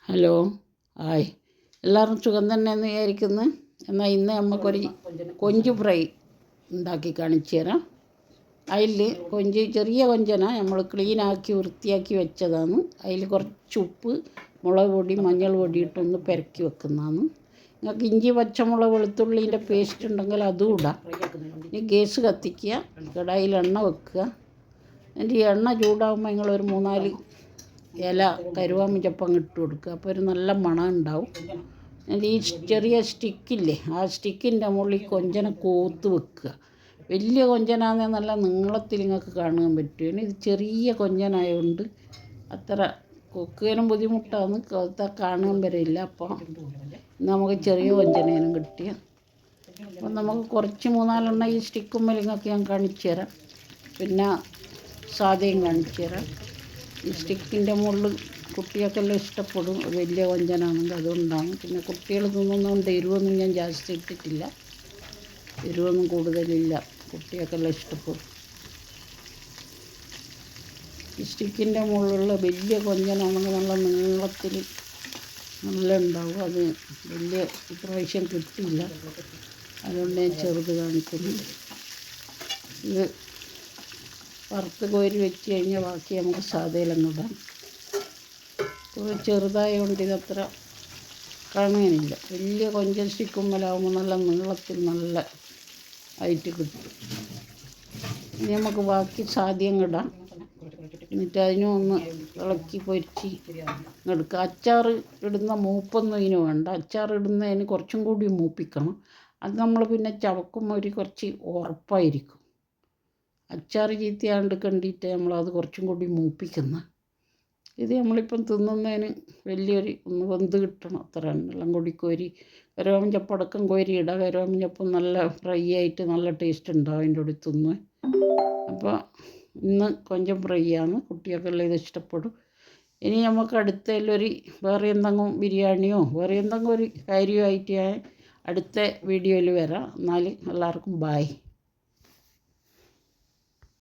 Hello hi, എല്ലാവരും സുഖം തന്നെ എന്ന് വിചാരിക്കുന്നു. എന്നാൽ ഇന്ന് നമുക്കൊരു കൊഞ്ച് ഫ്രൈ ഉണ്ടാക്കി കാണിച്ചു തരാം. അതിൽ കൊഞ്ച് ചെറിയ കൊഞ്ചനാണ്, നമ്മൾ ക്ലീനാക്കി വൃത്തിയാക്കി വെച്ചതാണ്. അതിൽ കുറച്ച് ഉപ്പ്, മുളക് പൊടി, മഞ്ഞൾ പൊടി ഇട്ടൊന്ന് പെരക്കി വെക്കുന്നതാണ്. നിങ്ങൾക്ക് ഇഞ്ചി, പച്ചമുളക്, വെളുത്തുള്ളീൻ്റെ പേസ്റ്റ് ഉണ്ടെങ്കിൽ അതും ഇടാം. ഇനി ഗ്യാസ് കത്തിക്കുക, കടായിൽ എണ്ണ വെക്കുക. എന്നിട്ട് ഈ എണ്ണ ചൂടാകുമ്പോൾ നിങ്ങളൊരു 3-4 ഇല കരുവാമിച്ചപ്പം ഇട്ട് കൊടുക്കുക. അപ്പോൾ ഒരു നല്ല മണം ഉണ്ടാവും. എന്നിട്ട് ഈ ചെറിയ സ്റ്റിക്കില്ലേ, ആ സ്റ്റിക്കിൻ്റെ മുകളിൽ കൊഞ്ചനെ കോത്ത് വെക്കുക. വലിയ കൊഞ്ചനാണെങ്കിൽ നല്ല നീളത്തിൽ നിങ്ങൾക്ക് കാണാൻ പറ്റും. ഇനി ഇത് ചെറിയ കൊഞ്ചനായതുകൊണ്ട് അത്ര കൊക്കാനും ബുദ്ധിമുട്ടാണ്, കാണാൻ വരില്ല. അപ്പോൾ നമുക്ക് ചെറിയ കൊഞ്ചനേനും കിട്ടിയ. അപ്പം നമുക്ക് കുറച്ച് 3-4 ഈ സ്റ്റിക്കുമ്മൽ നിങ്ങൾക്ക് ഞാൻ കാണിച്ചു തരാം. പിന്നെ സാധയും കാണിച്ചു തരാം. ഈ സ്റ്റിക്കിൻ്റെ മുകളിൽ കുട്ടികൾക്കെല്ലാം ഇഷ്ടപ്പെടും, വലിയ കൊഞ്ചനാണെങ്കിൽ അതുകൊണ്ടാണ്. പിന്നെ കുട്ടികൾ തിന്നുന്നതുകൊണ്ട് എരിവൊന്നും ഞാൻ ജാസ്തി ഇട്ടിട്ടില്ല, എരിവൊന്നും കൂടുതലില്ല, കുട്ടികൾക്കെല്ലാം ഇഷ്ടപ്പെടും. ഈ സ്റ്റിക്കിൻ്റെ മുകളിലുള്ള വലിയ കൊഞ്ചനാണെങ്കിൽ നല്ല നീളത്തിൽ നല്ല ഉണ്ടാവും. അത് വലിയ ഇപ്രാവശ്യം കിട്ടിയില്ല, അതുകൊണ്ട് ഞാൻ ചെറുത് കാണിക്കുന്നു. ഇത് വറുത്ത് കോരി വെച്ച് കഴിഞ്ഞാൽ ബാക്കി നമുക്ക് സാധയിലങ്ങ് ഇടാം. ചെറുതായതുകൊണ്ട് ഇതത്ര കാണാനില്ല. വലിയ കൊഞ്ചൻ സ്റ്റിക്കുമ്മലാവുമ്പോൾ നല്ല നീളത്തിൽ നല്ല ആയിട്ട് കിട്ടും. ഇനി നമുക്ക് ബാക്കി സാധ്യം ഇടാം. എന്നിട്ട് അതിനും ഒന്ന് ഇളക്കി പൊരിച്ച് എടുക്കുക. അച്ചാർ ഇടുന്ന മൂപ്പൊന്നും ഇതിന് വേണ്ട. അച്ചാർ ഇടുന്നതിന് കുറച്ചും കൂടി മൂപ്പിക്കണം. അത് നമ്മൾ പിന്നെ ചവക്കുമ്പോൾ കുറച്ച് ഉറപ്പായിരിക്കും. അച്ചാർ ചീത്തയാണ്ട് കണ്ടിട്ട് നമ്മളത് കുറച്ചും കൂടി മൂപ്പിക്കുന്ന. ഇത് നമ്മളിപ്പം തിന്നുന്നതിന് വലിയൊരു ഒന്ന് വെന്ത് കിട്ടണം, അത്ര എല്ലാം കൂടി കോരി കരുവാമിഞ്ചപ്പടക്കം കോരി ഇടുക. കരുവാമിഞ്ചപ്പം നല്ല ഫ്രൈ ആയിട്ട് നല്ല ടേസ്റ്റ് ഉണ്ടാവും അതിൻ്റെ കൂടെ തിന്നുക. അപ്പോൾ ഇന്ന് കൊഞ്ചം ഫ്രൈ ആണ്, കുട്ടികൾക്കെല്ലാം ഇത് ഇഷ്ടപ്പെടും. ഇനി നമുക്ക് അടുത്തതിലൊരു വേറെ എന്തെങ്കിലും ബിരിയാണിയോ വേറെ എന്തെങ്കിലും ഒരു കാര്യമായിട്ട് ഞാൻ അടുത്ത വീഡിയോയിൽ വരാം. എന്നാൽ എല്ലാവർക്കും ബായ്.